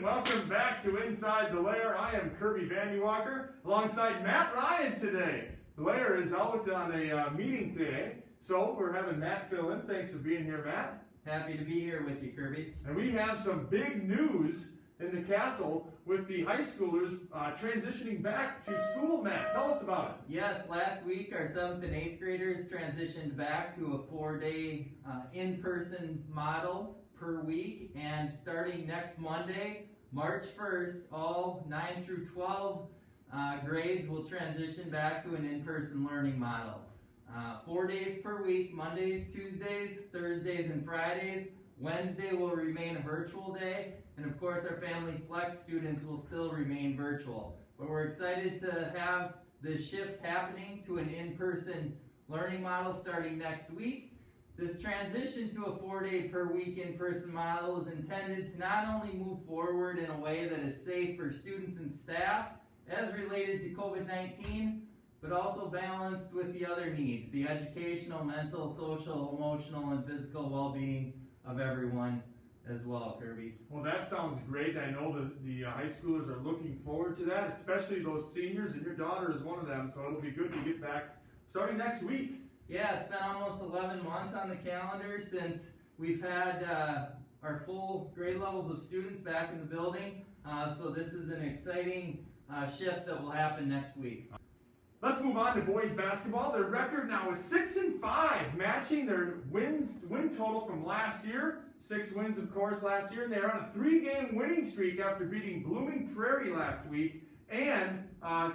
welcome back to Inside the Lair. I am Kirby Vandy-Walker alongside Matt Ryan today. The Lair is out on a meeting today, so we're having Matt fill in. Thanks for being here, Matt. Happy to be here with you, Kirby. And we have some big news in the castle with the high schoolers transitioning back to school. Matt, tell us about it. Yes, last week our 7th and 8th graders transitioned back to a 4-day in-person model per week, and starting next Monday, March 1st, all 9 through 12 grades will transition back to an in-person learning model. 4 days per week, Mondays, Tuesdays, Thursdays, and Fridays. Wednesday will remain a virtual day, and of course our Family Flex students will still remain virtual. But we're excited to have this shift happening to an in-person learning model starting next week. This transition to a 4-day per week in-person model is intended to not only move forward in a way that is safe for students and staff as related to COVID-19, but also balanced with the other needs, the educational, mental, social, emotional, and physical well-being of everyone as well, Kirby. Well, that sounds great. I know the high schoolers are looking forward to that, especially those seniors, and your daughter is one of them, so it'll be good to get back starting next week. Yeah, it's been almost 11 months on the calendar since we've had our full grade levels of students back in the building, so this is an exciting shift that will happen next week. Let's move on to boys basketball. Their record now is 6-5, matching their win total from last year. 6 wins, of course, last year, and they're on a 3-game winning streak after beating Blooming Prairie last week and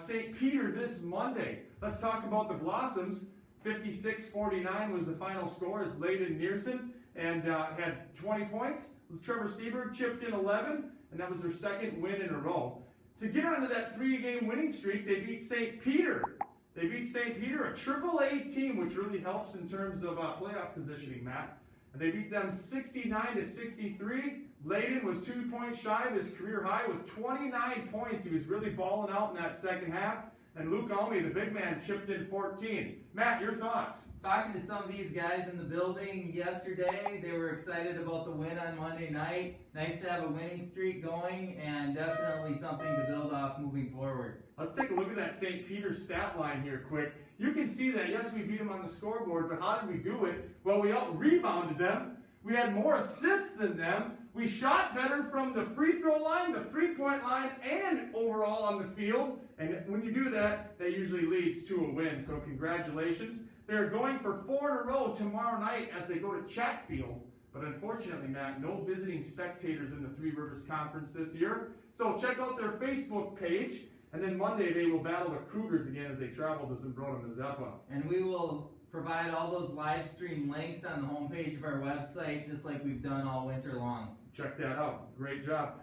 St. Peter this Monday. Let's talk about the Blossoms. 56-49 was the final score as Layden Nearson and had 20 points. Trevor Steberg chipped in 11, and that was their 2nd win in a row. To get onto that 3-game winning streak, they beat St. Peter. They beat St. Peter, a AAA team, which really helps in terms of playoff positioning, Matt. And they beat them 69-63. Layden was 2 points shy of his career high with 29 points. He was really balling out in that second half. And Luke Almy, the big man, chipped in 14. Matt, your thoughts? Talking to some of these guys in the building yesterday, they were excited about the win on Monday night. Nice to have a winning streak going, and definitely something to build off moving forward. Let's take a look at that St. Peter stat line here quick. You can see that, yes, we beat them on the scoreboard, but how did we do it? Well, we out-rebounded them. We had more assists than them. We shot better from the free throw line, the three-point line, and overall on the field. And when you do that, that usually leads to a win. So congratulations. They're going for 4 in a row tomorrow night as they go to Chatfield. But unfortunately, Matt, no visiting spectators in the Three Rivers Conference this year. So check out their Facebook page. And then Monday they will battle the Cougars again as they travel to Zumbrota, Mazeppa. And we will provide all those live stream links on the homepage of our website, just like we've done all winter long. Check that out. Great job.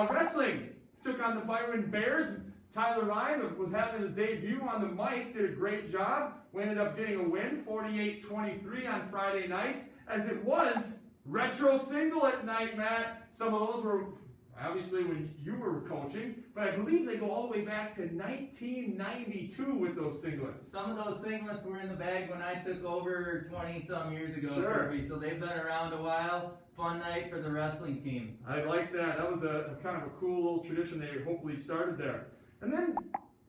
Wrestling took on the Byron Bears. Tyler Ryan was having his debut on the mic, did a great job. We ended up getting a win, 48-23 on Friday night, as it was retro singlet night, Matt. Some of those were obviously when you were coaching, but I believe they go all the way back to 1992 with those singlets. Some of those singlets were in the bag when I took over 20-some years ago, Sure. Kirby, so they've been around a while. Fun night for the wrestling team. I like that. That was a kind of a cool little tradition they hopefully started there. And then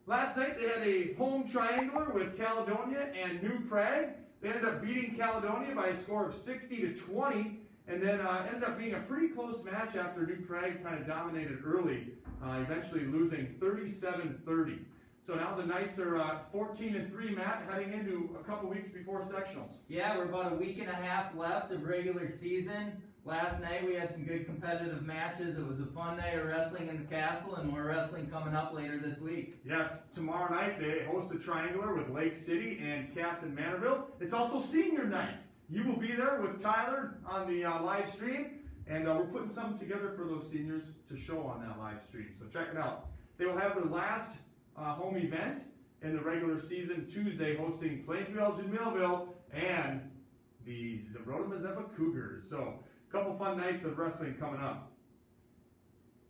last night they had a home triangular with Caledonia and New Prague. They ended up beating Caledonia by a score of 60-20. And then ended up being a pretty close match after New Prague kind of dominated early, eventually losing 37-30. So now the Knights are 14-3, Matt, heading into a couple weeks before sectionals. Yeah, we're about a week and a half left of regular season. Last night we had some good competitive matches. It was a fun night of wrestling in the castle, and more wrestling coming up later this week. Yes, tomorrow night they host a triangular with Lake City and Cass and Manorville. It's also senior night. You will be there with Tyler on the live stream, and we're putting something together for those seniors to show on that live stream. So check it out. They will have their last home event in the regular season Tuesday, hosting Plainview Elgin Millville and the Zumbrota Mazeppa Cougars. So a couple fun nights of wrestling coming up.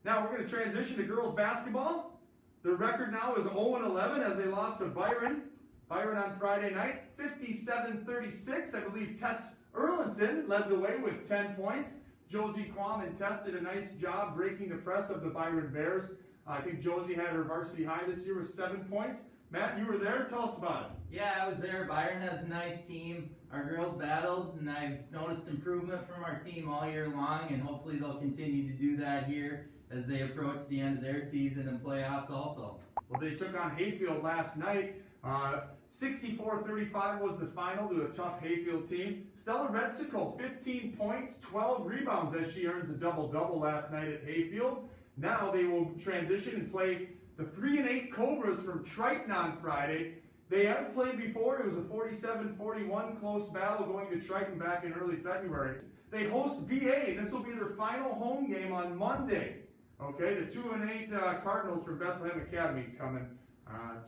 Now we're going to transition to girls basketball. Their record now is 0-11 as they lost to Byron. Byron on Friday night, 57-36. I believe Tess Erlinson led the way with 10 points. Josie Quam and Tess did a nice job breaking the press of the Byron Bears. I think Josie had her varsity high this year with 7 points. Matt, you were there. Tell us about it. Yeah, I was there. Byron has a nice team. Our girls battled, and I've noticed improvement from our team all year long, and hopefully they'll continue to do that here as they approach the end of their season and playoffs also. Well, they took on Hayfield last night. 64-35 was the final to a tough Hayfield team. Stella Redsicle, 15 points, 12 rebounds as she earns a double-double last night at Hayfield. Now they will transition and play the 3-8 Cobras from Triton on Friday. They haven't played before. It was a 47-41 close battle going to Triton back in early February. They host BA. This will be their final home game on Monday. Okay, the 2-8 Cardinals from Bethlehem Academy coming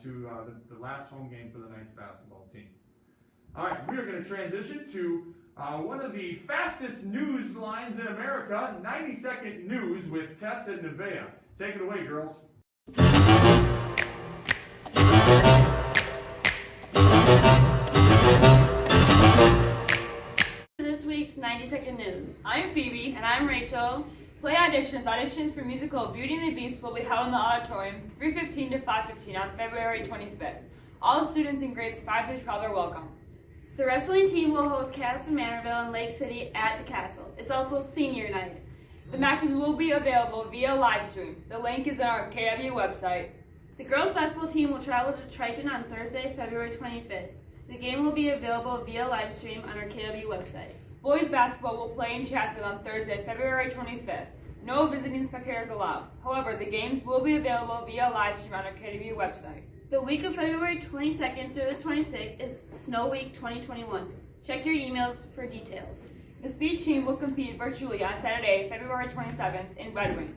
to the last home game for the Knights basketball team. All right, we are going to transition to one of the fastest news lines in America, 90-second news with Tess and Nevaeh. Take it away, girls. This week's 90-second news. I'm Phoebe. And I'm Rachel. Play auditions for musical Beauty and the Beast will be held in the auditorium 3:15 to 5:15 on February 25th. All students in grades 5 to 12 are welcome. The wrestling team will host Castle Manorville and Lake City at the castle. It's also senior night. The matches will be available via live stream. The link is on our KW website. The girls basketball team will travel to Triton on Thursday, February 25th. The game will be available via live stream on our KW website. Boys basketball will play in Chatfield on Thursday, February 25th. No visiting spectators allowed. However, the games will be available via live stream on our KW website. The week of February 22nd through the 26th is Snow Week 2021. Check your emails for details. The speech team will compete virtually on Saturday, February 27th in Red Wing.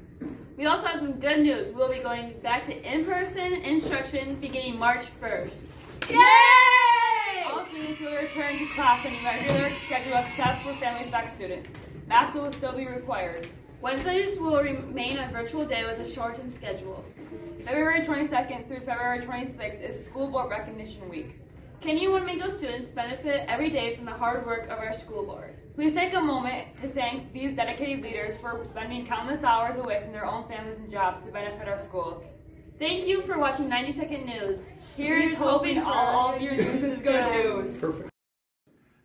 We also have some good news. We'll be going back to in-person instruction beginning March 1st. Yay! All students will return to class on a regular schedule except for Family Flex students. Masks will still be required. Wednesdays will remain a virtual day with a shortened schedule. February 22nd through February 26th is School Board Recognition Week. Kenny and Winnebago students benefit every day from the hard work of our school board. Please take a moment to thank these dedicated leaders for spending countless hours away from their own families and jobs to benefit our schools. Thank you for watching 90-Second News. Here's hoping all of your news is good news. Perfect.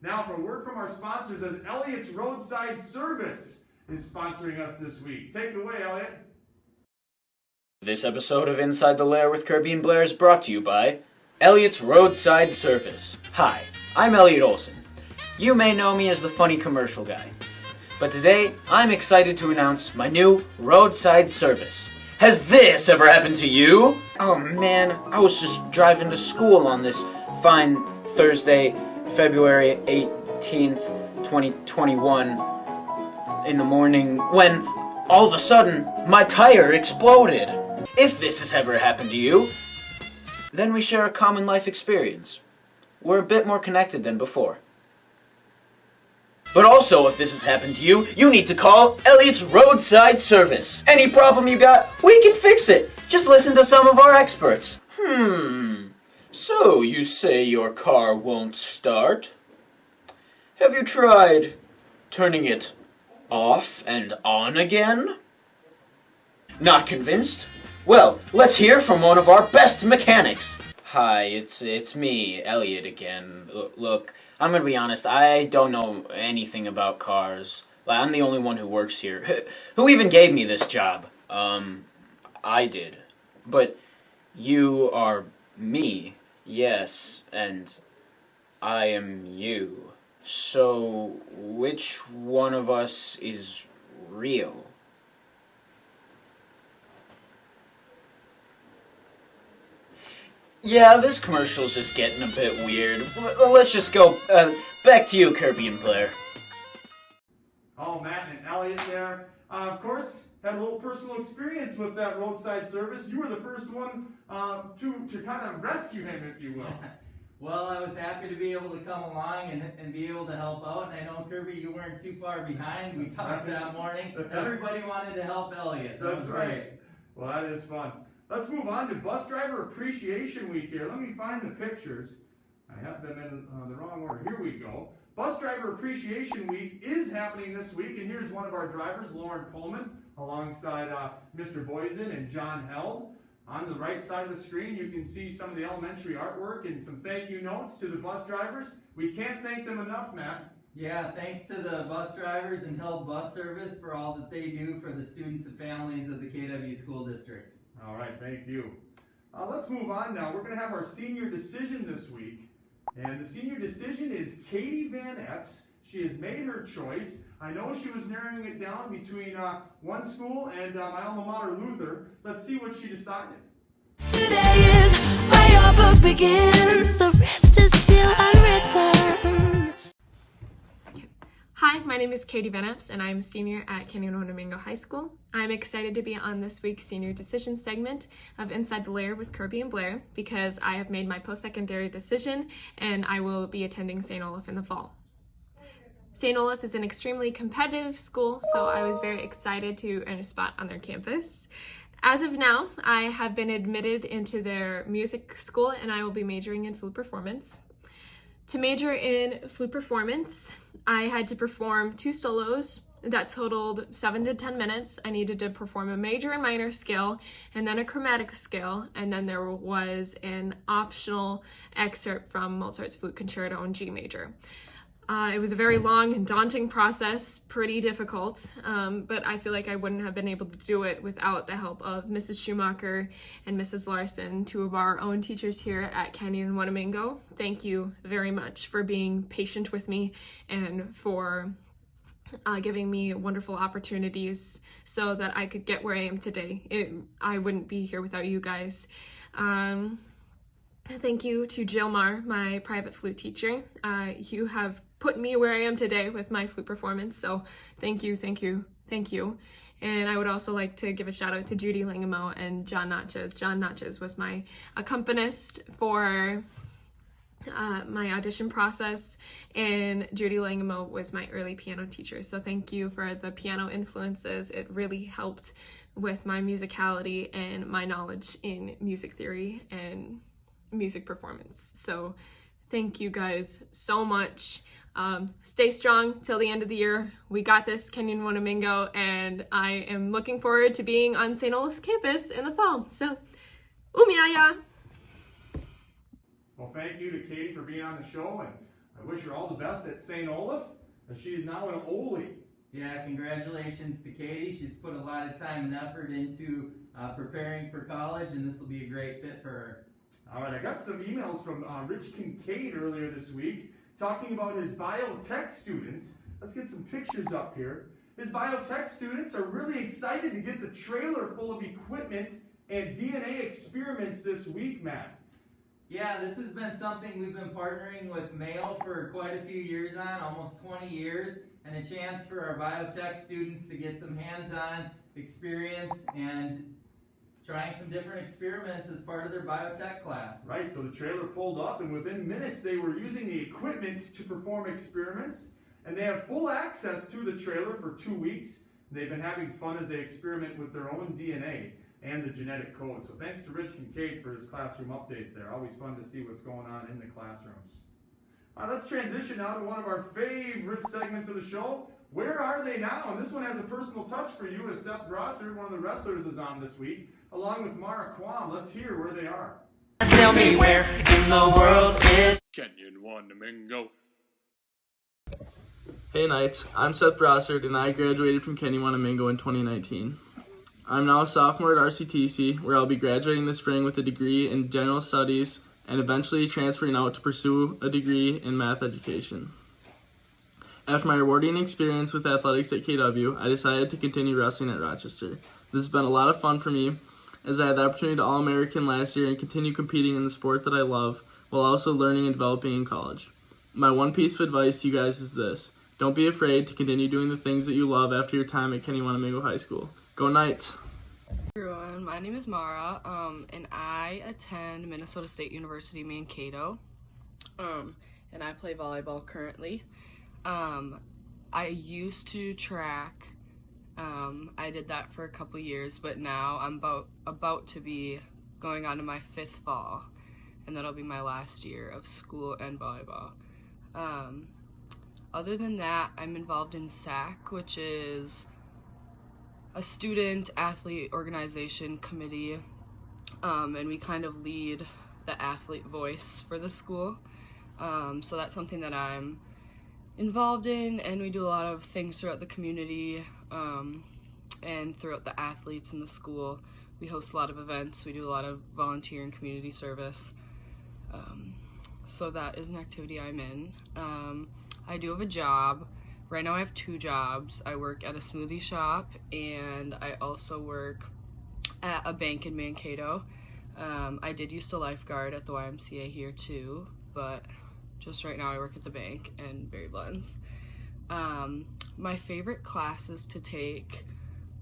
Now for a word from our sponsors, as Elliott's Roadside Service is sponsoring us this week. Take it away, Elliott. This episode of Inside the Lair with Kirby and Blair is brought to you by Elliott's Roadside Service. Hi, I'm Elliott Olson. You may know me as the funny commercial guy. But today, I'm excited to announce my new roadside service. Has this ever happened to you? Oh man, I was just driving to school on this fine Thursday, February 18th, 2021 in the morning when all of a sudden my tire exploded. If this has ever happened to you, then we share a common life experience. We're a bit more connected than before. But also, if this has happened to you, you need to call Elliott's Roadside Service. Any problem you got, we can fix it. Just listen to some of our experts. So you say your car won't start? Have you tried turning it off and on again? Not convinced? Well, let's hear from one of our best mechanics. Hi, it's me, Elliott again. Look, I'm gonna be honest, I don't know anything about cars. I'm the only one who works here. Who even gave me this job? I did. But you are me, yes, and I am you. So, which one of us is real? Yeah, this commercial's just getting a bit weird. Let's just go back to you, Kirby and Blair. Oh, Matt and Elliott there. Of course, had a little personal experience with that roadside service. You were the first one to kind of rescue him, if you will. Well, I was happy to be able to come along and be able to help out. And I know, Kirby, you weren't too far behind. We talked that morning. Everybody wanted to help Elliott. That was great. Well, that is fun. Let's move on to Bus Driver Appreciation Week here. Let me find the pictures. I have them in the wrong order. Here we go. Bus Driver Appreciation Week is happening this week, and here's one of our drivers, Lauren Pullman, alongside Mr. Boysen and John Held. On the right side of the screen, you can see some of the elementary artwork and some thank you notes to the bus drivers. We can't thank them enough, Matt. Yeah, thanks to the bus drivers and Held Bus Service for all that they do for the students and families of the KW School District. All right, thank you. Let's move on now. We're going to have our senior decision this week. And the senior decision is Katie Van Epps. She has made her choice. I know she was narrowing it down between one school and my alma mater, Luther. Let's see what she decided. Today is where your book begins. The rest is still unwritten. Hi, my name is Katie Van Epps, and I'm a senior at Canyon Winnemingo High School. I'm excited to be on this week's senior decision segment of Inside the Lair with Kirby and Blair because I have made my post-secondary decision and I will be attending St. Olaf in the fall. St. Olaf is an extremely competitive school, so I was very excited to earn a spot on their campus. As of now, I have been admitted into their music school and I will be majoring in flute performance. To major in flute performance, I had to perform 2 solos that totaled 7 to 10 minutes. I needed to perform a major and minor scale, and then a chromatic scale, and then there was an optional excerpt from Mozart's Flute Concerto in G major. It was a very long and daunting process, pretty difficult, but I feel like I wouldn't have been able to do it without the help of Mrs. Schumacher and Mrs. Larson, 2 of our own teachers here at Canyon Winnemingo. Thank you very much for being patient with me and for giving me wonderful opportunities so that I could get where I am today. I wouldn't be here without you guys. Thank you to Jilmar, my private flute teacher. You have put me where I am today with my flute performance, so thank you, thank you, thank you. And I would also like to give a shout out to Judy Langamo and John Natchez. John Natchez was my accompanist for my audition process, and Judy Langamo was my early piano teacher. So thank you for the piano influences. It really helped with my musicality and my knowledge in music theory and music performance. So thank you guys so much. Stay strong till the end of the year. We got this, Canyon Winnemingo, and I am looking forward to being on St. Olaf's campus in the fall. So, umiaya! Well, thank you to Katie for being on the show, and I wish her all the best at St. Olaf, as she is now an Ole. Yeah, congratulations to Katie. She's put a lot of time and effort into preparing for college, and this will be a great fit for her. All right, I got some emails from Rich Kincaid earlier this week talking about his biotech students. Let's get some pictures up here. His biotech students are really excited to get the trailer full of equipment and DNA experiments this week, Matt. Yeah, this has been something we've been partnering with Mayo for quite a few years on, almost 20 years, and a chance for our biotech students to get some hands-on experience and trying some different experiments as part of their biotech class. Right, so the trailer pulled up, and within minutes they were using the equipment to perform experiments, and they have full access to the trailer for 2 weeks. They've been having fun as they experiment with their own DNA and the genetic code. So thanks to Rich Kincaid for his classroom update there. Always fun to see what's going on in the classrooms. All right, let's transition now to one of our favorite segments of the show. Where are they now? And this one has a personal touch for you, as Seth Brossard, one of the wrestlers, is on this week, along with Mara Quam. Let's hear where they are. Tell me where in the world is Canyon Winnemingo. Hey Knights, I'm Seth Brossard and I graduated from Canyon Winnemingo in 2019. I'm now a sophomore at RCTC, where I'll be graduating this spring with a degree in general studies and eventually transferring out to pursue a degree in math education. After my rewarding experience with athletics at KW, I decided to continue wrestling at Rochester. This has been a lot of fun for me, as I had the opportunity to All-American last year and continue competing in the sport that I love, while also learning and developing in college. My one piece of advice to you guys is this: don't be afraid to continue doing the things that you love after your time at Canyon Winnemingo High School. Go Knights! Hey everyone, my name is Mara, and I attend Minnesota State University Mankato, and I play volleyball currently. I used to track. I did that for a couple years, but now I'm about to be going on to my 5th fall, and that'll be my last year of school and volleyball. Other than that, I'm involved in SAC, which is a student athlete organization committee, and we kind of lead the athlete voice for the school. So that's something that I'm involved in, and we do a lot of things throughout the community and throughout the athletes in the school. We host a lot of events, we do a lot of volunteer and community service. So that is an activity I'm in. I do have a job. Right now I have 2 jobs. I work at a smoothie shop and I also work at a bank in Mankato. I did used to lifeguard at the YMCA here too, but just right now I work at the bank and Berry Blends. My favorite classes to take,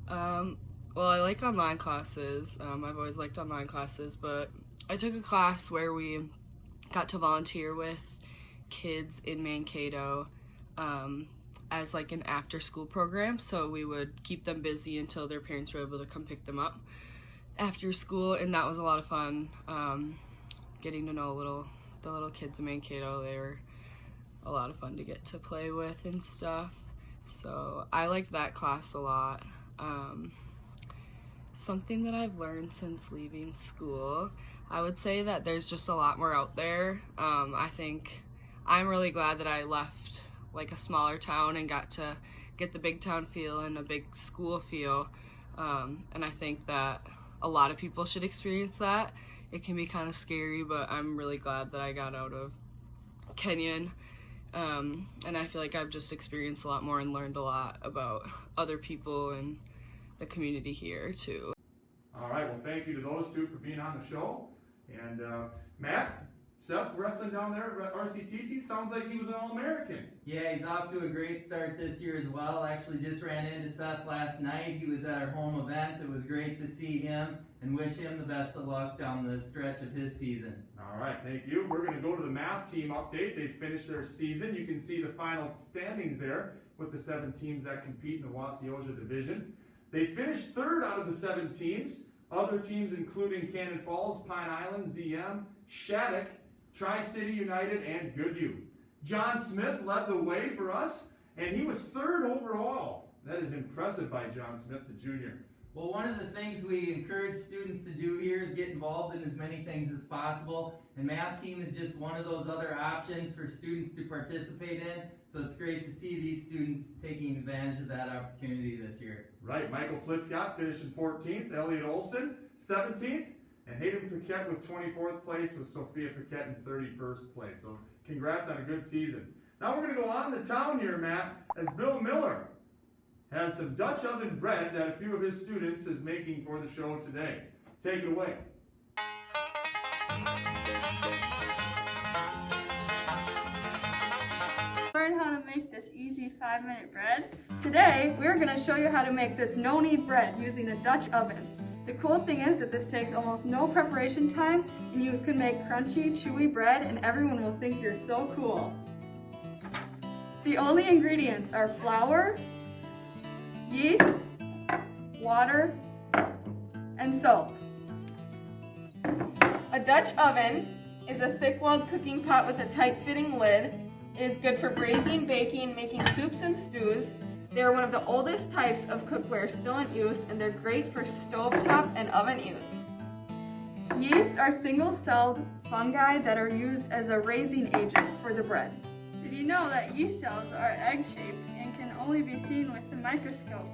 well, I like online classes. I've always liked online classes, but I took a class where we got to volunteer with kids in Mankato as like an after school program. So we would keep them busy until their parents were able to come pick them up after school, and that was a lot of fun. Getting to know the little kids in Mankato, they were a lot of fun to get to play with and stuff. So I liked that class a lot. Something that I've learned since leaving school, I would say that there's just a lot more out there. I think I'm really glad that I left like a smaller town and got to get the big town feel and a big school feel. And I think that a lot of people should experience that. It can be kind of scary, but I'm really glad that I got out of Kenyon. And I feel like I've just experienced a lot more and learned a lot about other people and the community here too. All right, well, thank you to those two for being on the show. And Matt, Seth, wrestling down there at RCTC, sounds like he was an All-American. Yeah, he's off to a great start this year as well. Actually just ran into Seth last night. He was at our home event. It was great to see him and wish him the best of luck down the stretch of his season. All right, thank you. We're going to go to the math team update. They finished their season. You can see the final standings there with the 7 teams that compete in the Wasioja division. They finished 3rd out of the 7 teams. Other teams including Cannon Falls, Pine Island, ZM, Shattuck, Tri-City United, and Goodhue. John Smith led the way for us, and he was 3rd overall. That is impressive by John Smith, the junior. Well, one of the things we encourage students to do here is get involved in as many things as possible, and math team is just one of those other options for students to participate in, so it's great to see these students taking advantage of that opportunity this year. Right, Michael Pliscott finishing 14th, Elliot Olson 17th, and Hayden Paquette with 24th place, with Sophia Paquette in 31st place. So congrats on a good season. Now we're going to go on to town here, Matt, as Bill Miller has some Dutch oven bread that a few of his students is making for the show today. Take it away. Learn how to make this easy 5-minute bread. Today, we're going to show you how to make this no-knead bread using a Dutch oven. The cool thing is that this takes almost no preparation time, and you can make crunchy, chewy bread, and everyone will think you're so cool. The only ingredients are flour, yeast, water, and salt. A Dutch oven is a thick-walled cooking pot with a tight-fitting lid. It is good for braising, baking, making soups and stews. They are one of the oldest types of cookware still in use, and they're great for stovetop and oven use. Yeast are single-celled fungi that are used as a raising agent for the bread. Did you know that yeast cells are egg-shaped and can only be seen with the microscope?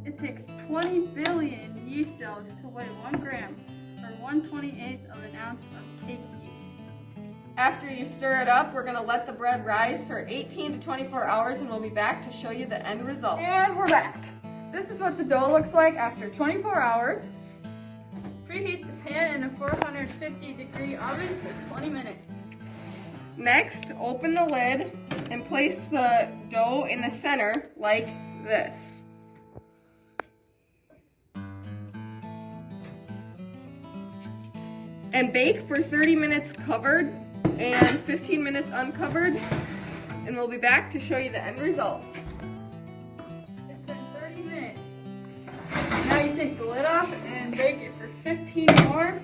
It takes 20 billion yeast cells to weigh 1 gram, or 1/28th of an ounce of cake yeast. After you stir it up, we're going to let the bread rise for 18 to 24 hours, and we'll be back to show you the end result. And we're back. This is what the dough looks like after 24 hours. Preheat the pan in a 450-degree oven for 20 minutes. Next, open the lid and place the dough in the center like this. And bake for 30 minutes covered and 15 minutes uncovered, and we'll be back to show you the end result. It's been 30 minutes. Now you take the lid off and bake it for 15 more,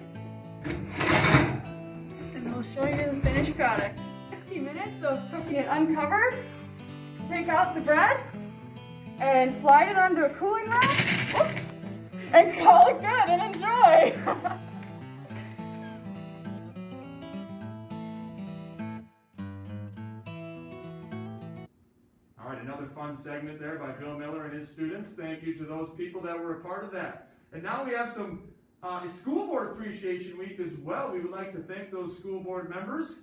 and we'll show you the finished product. 15 minutes of cooking it uncovered. take out the bread and slide it onto a cooling rack. Whoops, and call it good and enjoy. All right, another fun segment there by Bill Miller and his students. Thank you to those people that were a part of that. And now we have some School Board Appreciation Week as well. We would like to thank those school board members,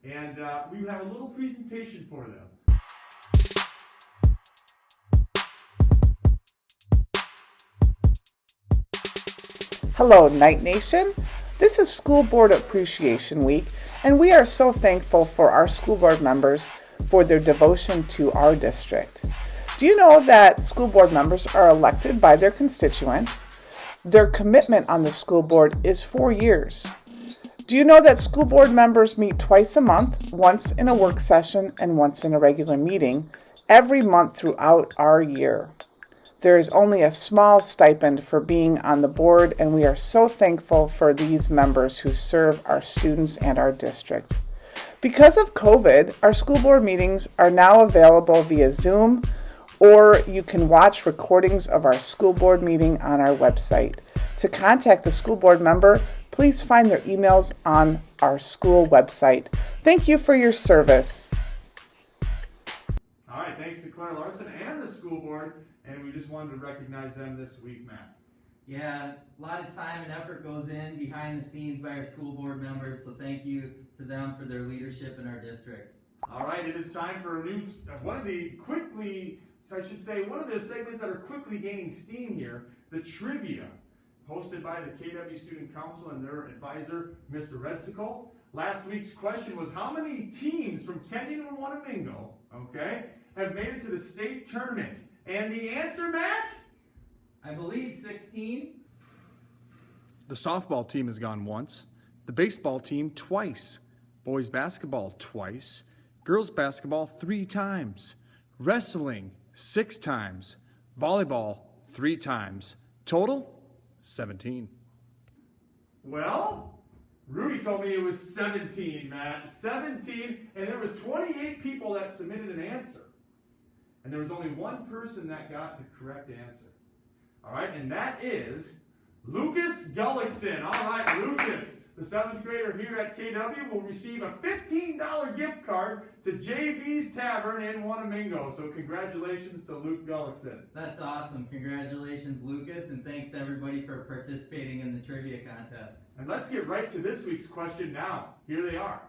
and we have a little presentation for them. Hello, Night Nation. This is School Board Appreciation Week, and we are so thankful for our school board members for their devotion to our district. Do you know that school board members are elected by their constituents? Their commitment on the school board is 4 years. Do you know that school board members meet twice a month, once in a work session and once in a regular meeting, every month throughout our year? There is only a small stipend for being on the board, and we are so thankful for these members who serve our students and our district. Because of COVID, our school board meetings are now available via Zoom, or you can watch recordings of our school board meeting on our website. To contact the school board member, please find their emails on our school website. Thank you for your service. All right, thanks to Claire Larson and the school board, and we just wanted to recognize them this week, Matt. Yeah, a lot of time and effort goes in behind the scenes by our school board members, so thank you to them for their leadership in our district. All right, it is time for a new, one of the segments that are quickly gaining steam here, the trivia, hosted by the KW Student Council and their advisor, Mr. Redsicle. Last week's question was, how many teams from Kenyon and Wanamingo, have made it to the state tournament? And the answer, Matt? I believe 16. The softball team has gone once, the baseball team twice, boys basketball twice, girls basketball 3 times, wrestling 6 times, volleyball 3 times. Total, 17. Well, Rudy told me it was 17, Matt. 17, and there was 28 people that submitted an answer. And there was only one person that got the correct answer. All right, and that is Lucas Gullickson. All right, Lucas, the 7th grader here at KW, will receive a $15 gift card to JB's Tavern in Wanamingo. So congratulations to Luke Gullickson. That's awesome. Congratulations, Lucas, and thanks to everybody for participating in the trivia contest. And let's get right to this week's question now. Here they are.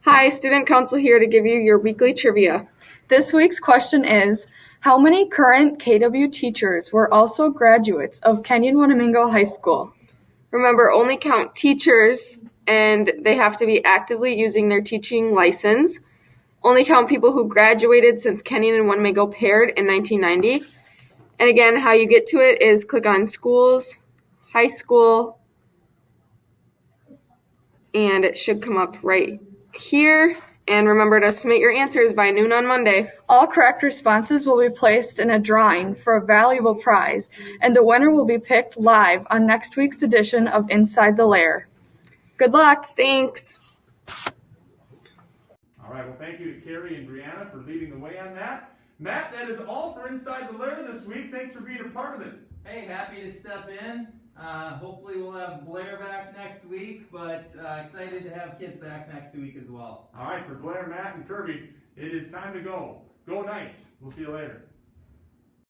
Hi, Student Council here to give you your weekly trivia. This week's question is, how many current KW teachers were also graduates of Kenyon Wanamingo High School? Remember, only count teachers, and they have to be actively using their teaching license. Only count people who graduated since Kenyon and Wanamingo paired in 1990. And again, how you get to it is click on schools, high school, and it should come up right here. And remember to submit your answers by noon on Monday. All correct responses will be placed in a drawing for a valuable prize, and the winner will be picked live on next week's edition of Inside the Lair. Good luck. Thanks. All right, well, thank you to Carrie and Brianna for leading the way on that. Matt, that is all for Inside the Lair this week. Thanks for being a part of it. Hey, happy to step in. Hopefully we'll have Blair back next week, but excited to have kids back next week as well. All right, for Blair, Matt, and Kirby, it is time to go. Go Knights. We'll see you later.